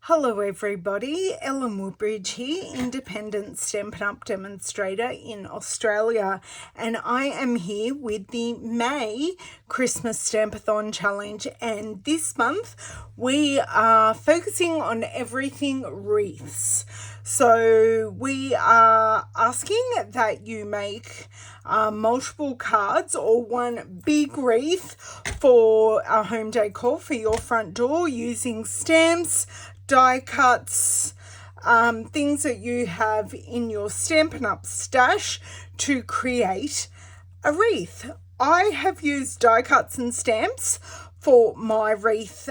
Hello everybody, Ellen Woodbridge here, independent Stampin' Up! Demonstrator in Australia, and I am here with the May Christmas Stampathon challenge, and this month we are focusing on everything wreaths. So we are asking that you make multiple cards or one big wreath for our home decor for your front door using stamps, die cuts, things that you have in your Stampin' Up! Stash to create a wreath. I have used die cuts and stamps for my wreath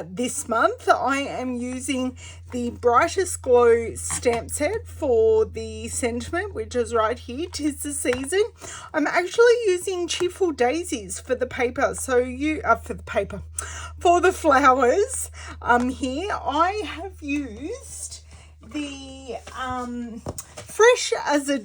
this month. I am using the Brightest Glow stamp set for the sentiment, which is right here, 'tis the season. I'm actually using Cheerful Daisies for the paper, so for the flowers. Here I have used the Fresh as a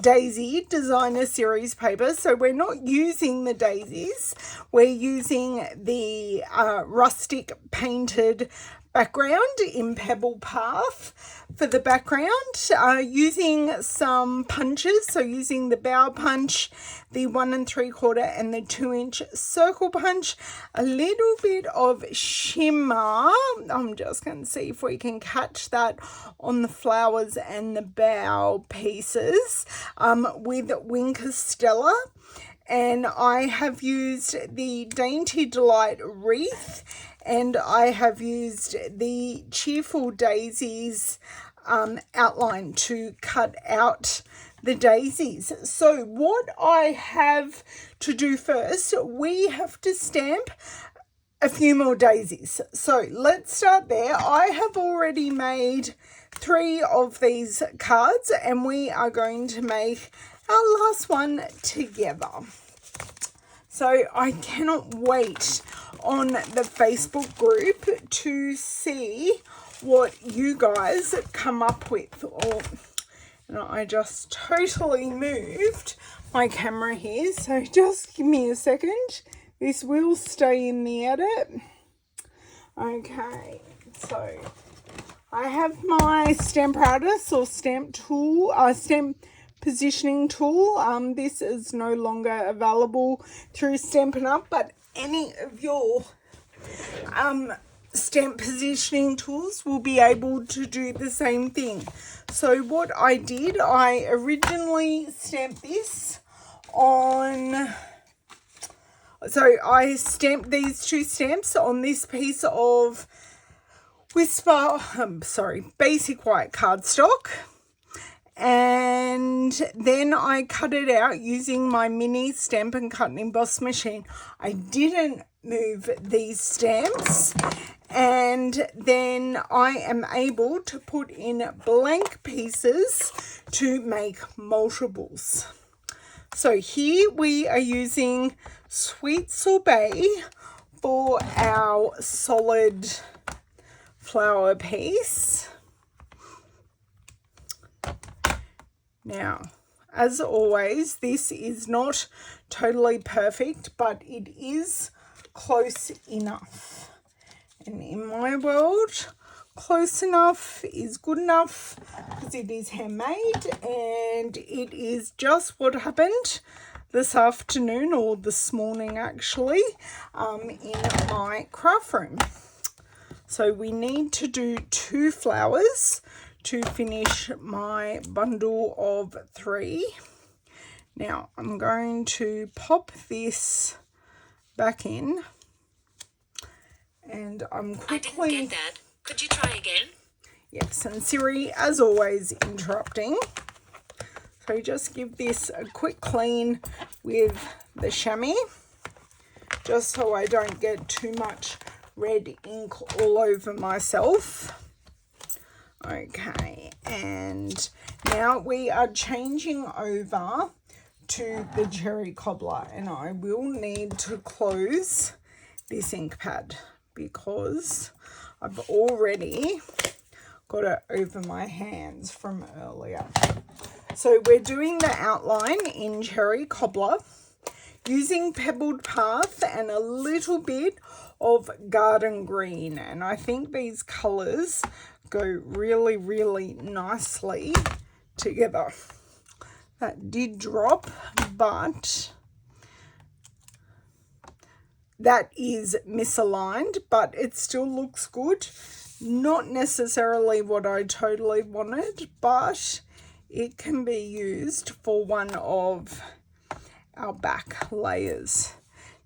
Daisy Designer Series paper. So we're not using the daisies, we're using the rustic painted background in Pebble Path for the background, using some punches, so using the bow punch, the 1 3/4 and the 2-inch circle punch, a little bit of shimmer. I'm just going to see if we can catch that on the flowers and the bow pieces, with Winker Stella. And I have used the Dainty Delight wreath, and I have used the Cheerful Daisies outline to cut out the daisies. So what I have to do first, we have to stamp a few more daisies. So let's start there. I have already made 3 of these cards, and we are going to make our last one together. So I cannot wait on the Facebook group to see what you guys come up with. And I just totally moved my camera here, so just give me a second. This will stay in the edit. Okay, so I have my Stamparatus or stamp positioning tool. This is no longer available through Stampin' Up!, but any of your stamp positioning tools will be able to do the same thing. So what I did, I originally stamped this on, so I stamped these 2 stamps on this piece of basic white cardstock, and then I cut it out using my mini Stampin' Cut and Emboss machine. I didn't move these stamps, and then I am able to put in blank pieces to make multiples. So here we are using Sweet Sorbet for our solid flower piece. Now, as always, this is not totally perfect, but it is close enough. And in my world, close enough is good enough because it is handmade, and it is just what happened this afternoon, or this morning actually, in my craft room. So we need to do 2 flowers to finish my bundle of 3. Now I'm going to pop this back in, and I'm quickly... I didn't get that. Could you try again? Yes, and Siri, as always, interrupting. So just give this a quick clean with the chamois, just so I don't get too much red ink all over myself. Okay, and now we are changing over to the cherry cobbler, and I will need to close this ink pad because I've already got it over my hands from earlier. So we're doing the outline in cherry cobbler using Pebbled Path and a little bit of garden green, and I think these colours go really, really nicely together. That did drop, but that is misaligned, but it still looks good. Not necessarily what I totally wanted, but it can be used for one of our back layers.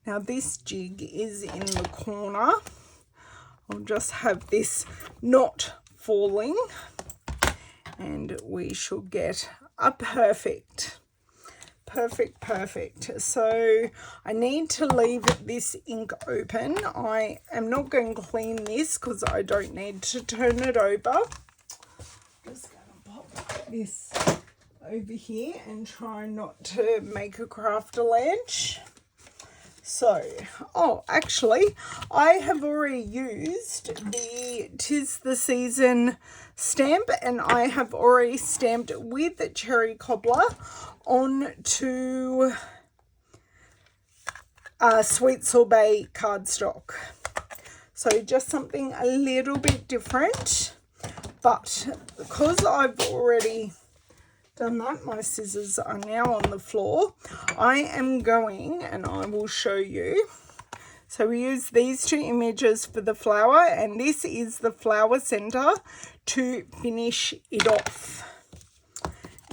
Now this jig is in the corner. I'll just have this not falling and we should get a perfect. So I need to leave this ink open. I am not going to clean this because I don't need to turn it over. I'm just going to pop this over here and try not to make a crafter ledge. So, oh, actually, I have already used the 'Tis the Season stamp, and I have already stamped with Cherry Cobbler onto Sweet Sorbet cardstock. So just something a little bit different, but because I've already done that, my scissors are now on the floor. I am going, and I will show you. So we use these two images for the flower, and this is the flower center to finish it off.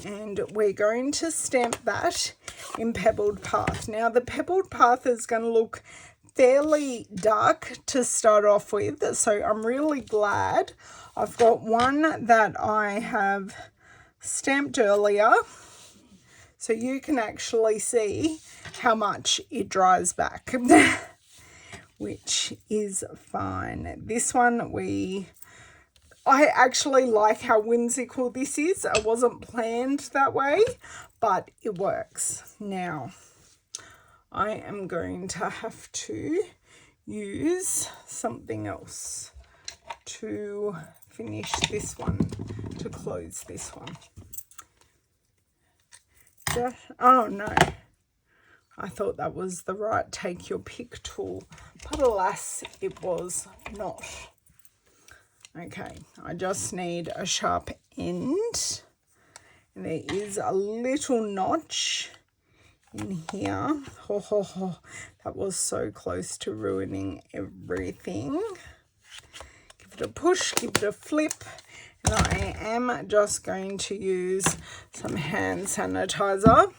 And we're going to stamp that in Pebbled Path. Now the Pebbled Path is going to look fairly dark to start off with, so I'm really glad I've got one that I have stamped earlier, so you can actually see how much it dries back, which is fine. This one I actually like how whimsical this is. It wasn't planned that way, but it works. Now I am going to have to use something else to finish this one, to close this one. Oh no, I thought that was the right take your pick tool, but alas, it was not. Okay, I just need a sharp end, and there is a little notch in here. That was so close to ruining everything. Give it a push, give it a flip, and I am just going to use some hand sanitizer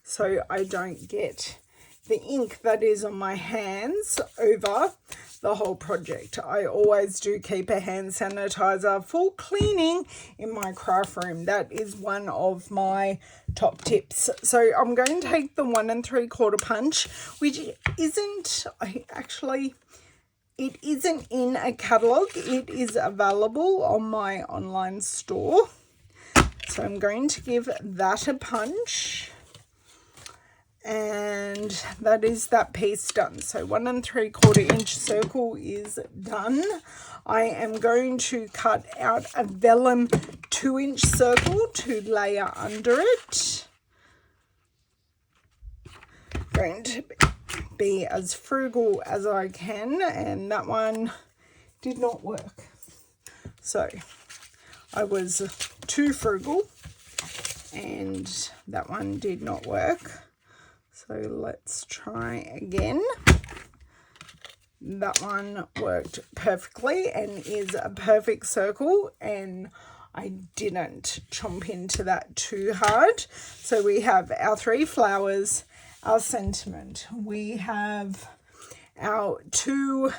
so I don't get the ink that is on my hands over the whole project. I always do keep a hand sanitizer for cleaning in my craft room. That is one of my top tips. So I'm going to take the 1 3/4 punch, which isn't, it isn't in a catalogue. It is available on my online store. So I'm going to give that a punch. And that is that piece done. So 1 3/4 inch circle is done. I am going to cut out a vellum 2-inch circle to layer under it. Going to be as frugal as I can, and that one did not work. So I was too frugal and that one did not work. So let's try again. That one worked perfectly and is a perfect circle, and I didn't chomp into that too hard. So we have our 3 flowers, our sentiment. We have our 2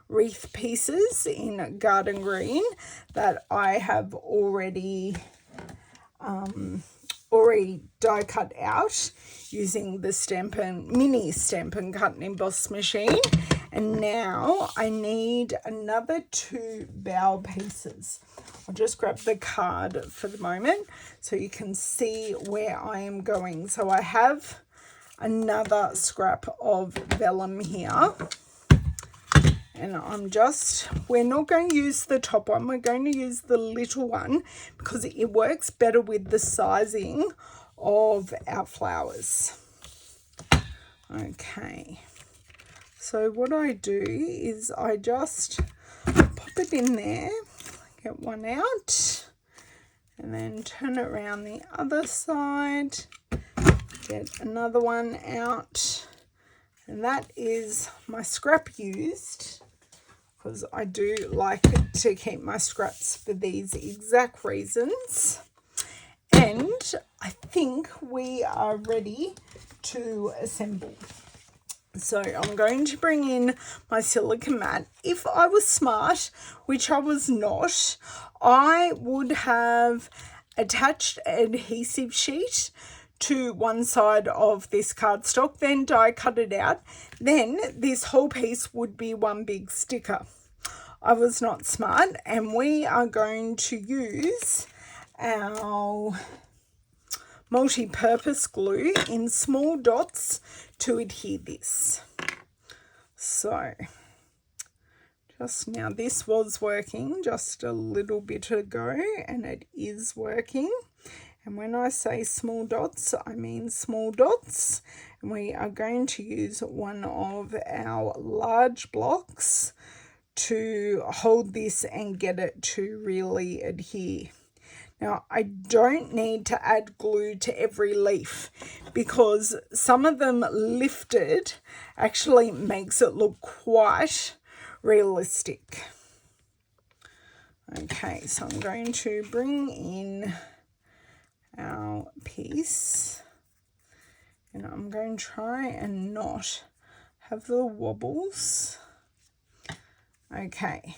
wreath pieces in garden green that I have already die cut out using the Stampin mini Stampin cut and emboss machine. And now I need another 2 bow pieces. I'll just grab the card for the moment so you can see where I am going. So I have another scrap of vellum here, and we're not going to use the top one, we're going to use the little one because it works better with the sizing of our flowers. Okay, so what I do is I just pop it in there, get one out, and then turn it around the other side, get another one out, and that is my scrap used, because I do like to keep my scraps for these exact reasons. And I think we are ready to assemble. So I'm going to bring in my silicone mat. If I was smart, which I was not, I would have attached an adhesive sheet to one side of this cardstock, then die cut it out. Then this whole piece would be one big sticker. I was not smart, and we are going to use our multi-purpose glue in small dots to adhere this. So just now, this was working just a little bit ago, and it is working. And when I say small dots, I mean small dots. And we are going to use one of our large blocks to hold this and get it to really adhere. Now, I don't need to add glue to every leaf, because some of them lifted actually makes it look quite realistic. Okay, so I'm going to bring in our piece, and I'm going to try and not have the wobbles. Okay.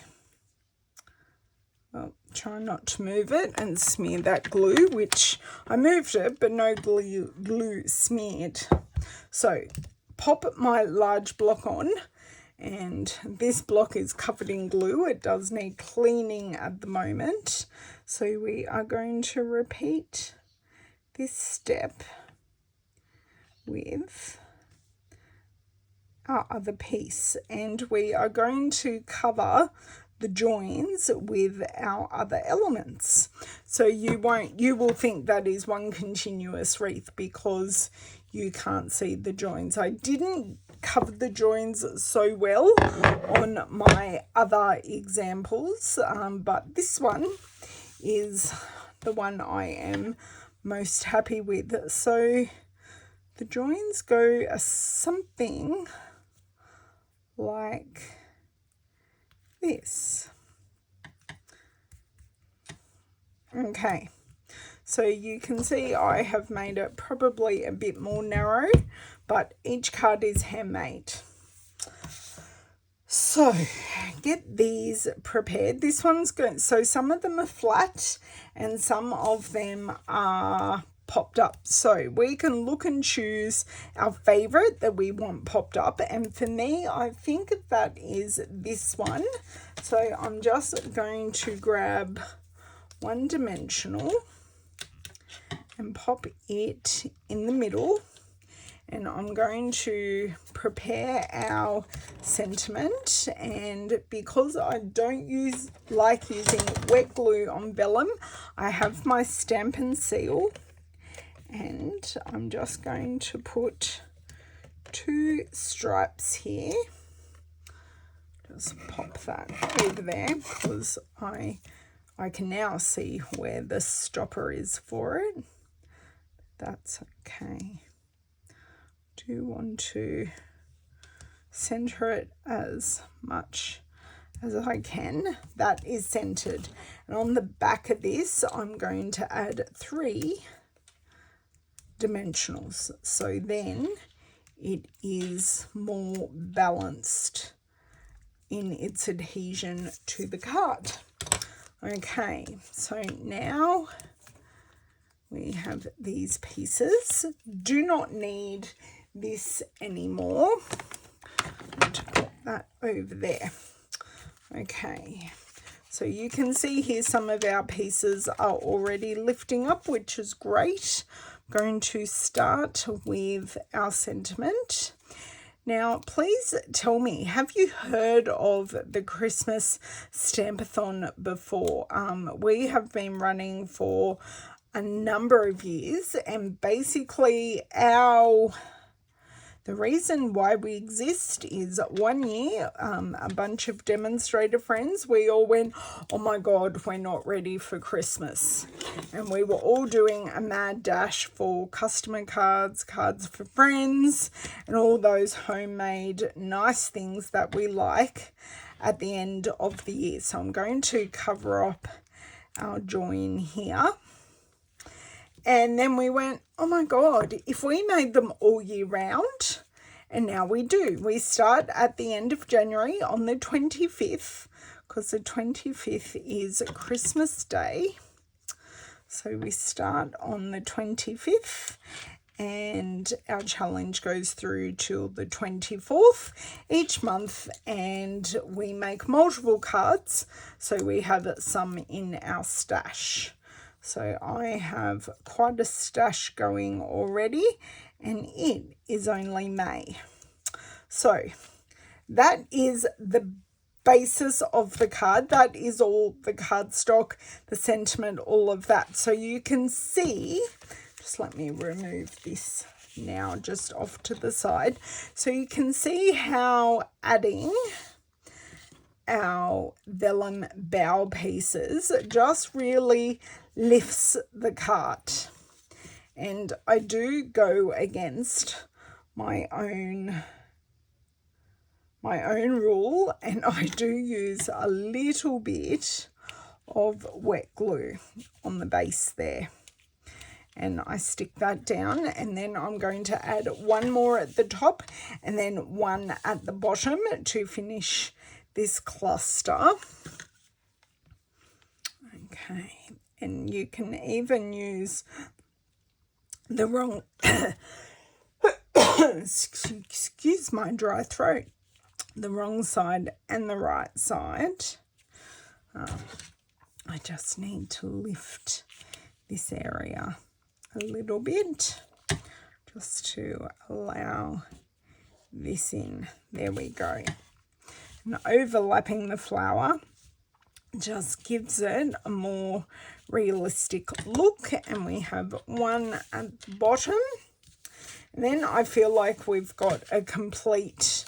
Well, try not to move it and smear that glue, which I moved it, but no glue smeared. So pop my large block on, and this block is covered in glue. It does need cleaning at the moment. So we are going to repeat this step with our other piece, and we are going to cover the joins with our other elements. So you will think that is one continuous wreath because you can't see the joins. I didn't cover the joins so well on my other examples, but this one is the one I am most happy with. So the joins go something like this. Okay, so you can see I have made it probably a bit more narrow, but each card is handmade. So get these prepared. This one's good. So some of them are flat and some of them are popped up, so we can look and choose our favorite that we want popped up, and for me I think that is this one. So I'm just going to grab one dimensional and pop it in the middle, and I'm going to prepare our sentiment. And because I don't like using wet glue on vellum, I have my Stampin seal, and I'm just going to put 2 stripes here. Just pop that over there because I can now see where the stopper is for it. That's okay. Do want to center it as much as I can. That is centered. And on the back of this, I'm going to add 3 dimensionals, so then it is more balanced in its adhesion to the card. Okay, so now we have these pieces. Do not need this anymore. I'm going to put that over there. Okay, so you can see here some of our pieces are already lifting up, which is great. Going to start with our sentiment. Now, please tell me, have you heard of the Christmas Stampathon before? We have been running for a number of years, and basically our The reason why we exist is one year, a bunch of demonstrator friends, we all went, oh my God, we're not ready for Christmas. And we were all doing a mad dash for customer cards, cards for friends, and all those homemade nice things that we like at the end of the year. So I'm going to cover up our join here. And then we went, oh my God, if we made them all year round, and now we do. We start at the end of January on the 25th, because the 25th is Christmas Day. So we start on the 25th, and our challenge goes through till the 24th each month, and we make multiple cards, so we have some in our stash. So I have quite a stash going already, and it is only May. So that is the basis of the card. That is all the cardstock, the sentiment, all of that. So you can see, just let me remove this now just off to the side. So you can see how adding our vellum bow pieces just really lifts the card. And I do go against my own rule, and I do use a little bit of wet glue on the base there. And I stick that down, and then I'm going to add one more at the top and then one at the bottom to finish this cluster. Okay, and you can even use the wrong excuse my dry throat, the wrong side and the right side. I just need to lift this area a little bit just to allow this in. There we go. And overlapping the flower just gives it a more realistic look. And we have one at the bottom. And then I feel like we've got a complete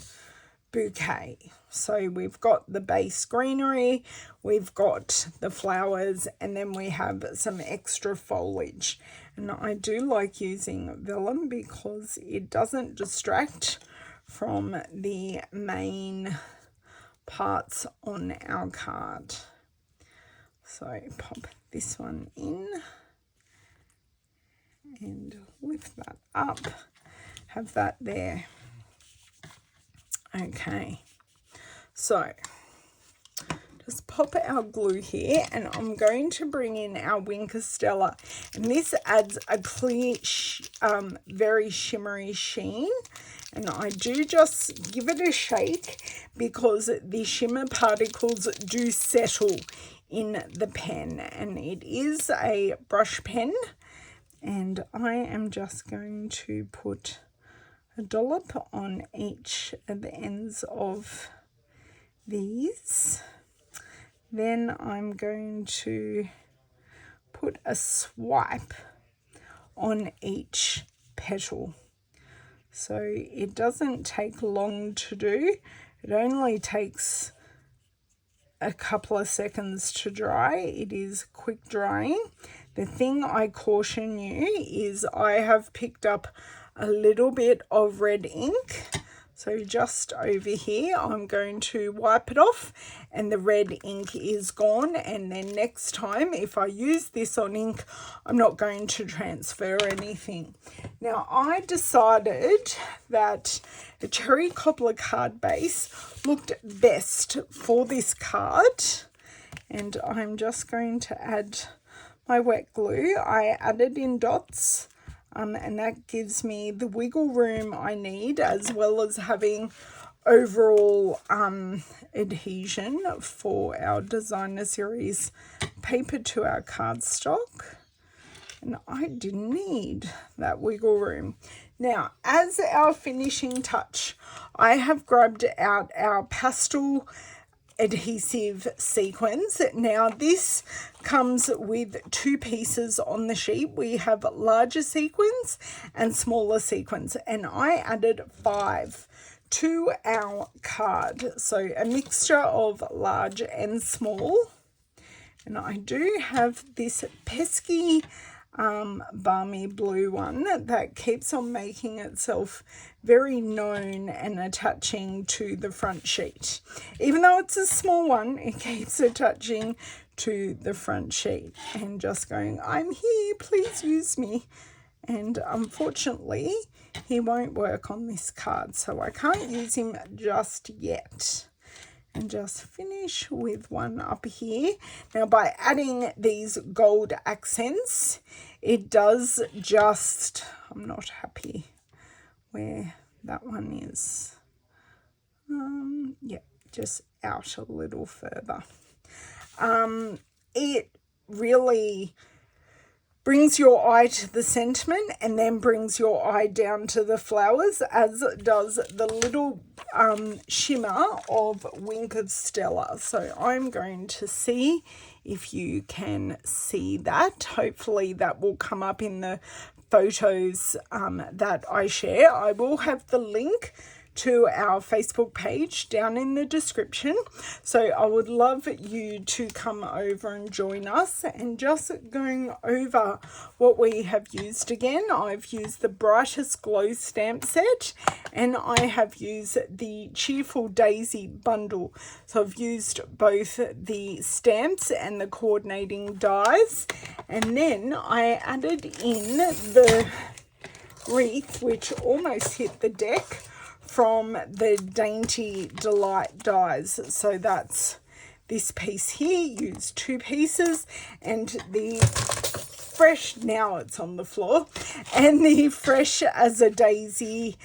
bouquet. So we've got the base greenery, we've got the flowers, and then we have some extra foliage. And I do like using vellum because it doesn't distract from the main parts on our card. So pop this one in and lift that up, have that there. Okay, so just pop our glue here, and I'm going to bring in our Wink Stella, and this adds a clear very shimmery sheen. And I do just give it a shake because the shimmer particles do settle in the pen, and it is a brush pen. And I am just going to put a dollop on each of the ends of these. Then I'm going to put a swipe on each petal. So it doesn't take long to do. It only takes a couple of seconds to dry. It is quick drying. The thing I caution you is I have picked up a little bit of red ink. So just over here, I'm going to wipe it off and the red ink is gone. And then next time, if I use this on ink, I'm not going to transfer anything. Now, I decided that a cherry cobbler card base looked best for this card. And I'm just going to add my wet glue. I added in dots. And that gives me the wiggle room I need, as well as having overall adhesion for our designer series paper to our cardstock. And I didn't need that wiggle room. Now, as our finishing touch, I have grabbed out our pastel adhesive sequins. Now this comes with 2 pieces on the sheet. We have larger sequins and smaller sequins, and I added 5 to our card, so a mixture of large and small. And I do have this pesky balmy blue one that keeps on making itself very known and attaching to the front sheet. Even though it's a small one, it keeps attaching to the front sheet and just going, I'm here, please use me. And unfortunately, he won't work on this card, so I can't use him just yet. And just finish with one up here. Now, by adding these gold accents, it does just, I'm not happy where that one is. Yeah, just out a little further. It really brings your eye to the sentiment and then brings your eye down to the flowers, as does the little shimmer of Wink of Stella. So I'm going to see if you can see that. Hopefully that will come up in the photos that I share. I will have the link to our Facebook page down in the description, so I would love you to come over and join us. And just going over what we have used again, I've used the Brightest Glow stamp set, and I have used the Cheerful Daisy bundle. So I've used both the stamps and the coordinating dies, and then I added in the wreath, which almost hit the deck, from the Dainty Delight dies. So that's this piece here. Used 2 pieces, and the fresh, now it's on the floor, and the Fresh as a Daisy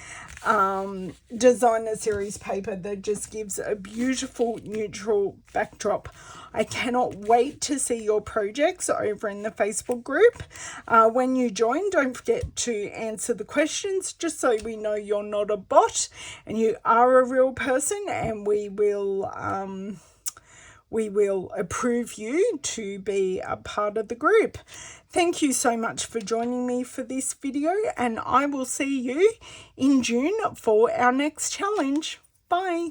designer series paper that just gives a beautiful neutral backdrop. I cannot wait to see your projects over in the Facebook group. When you join, don't forget to answer the questions, just so we know you're not a bot and you are a real person, and we will approve you to be a part of the group. Thank you so much for joining me for this video, and I will see you in June for our next challenge. Bye.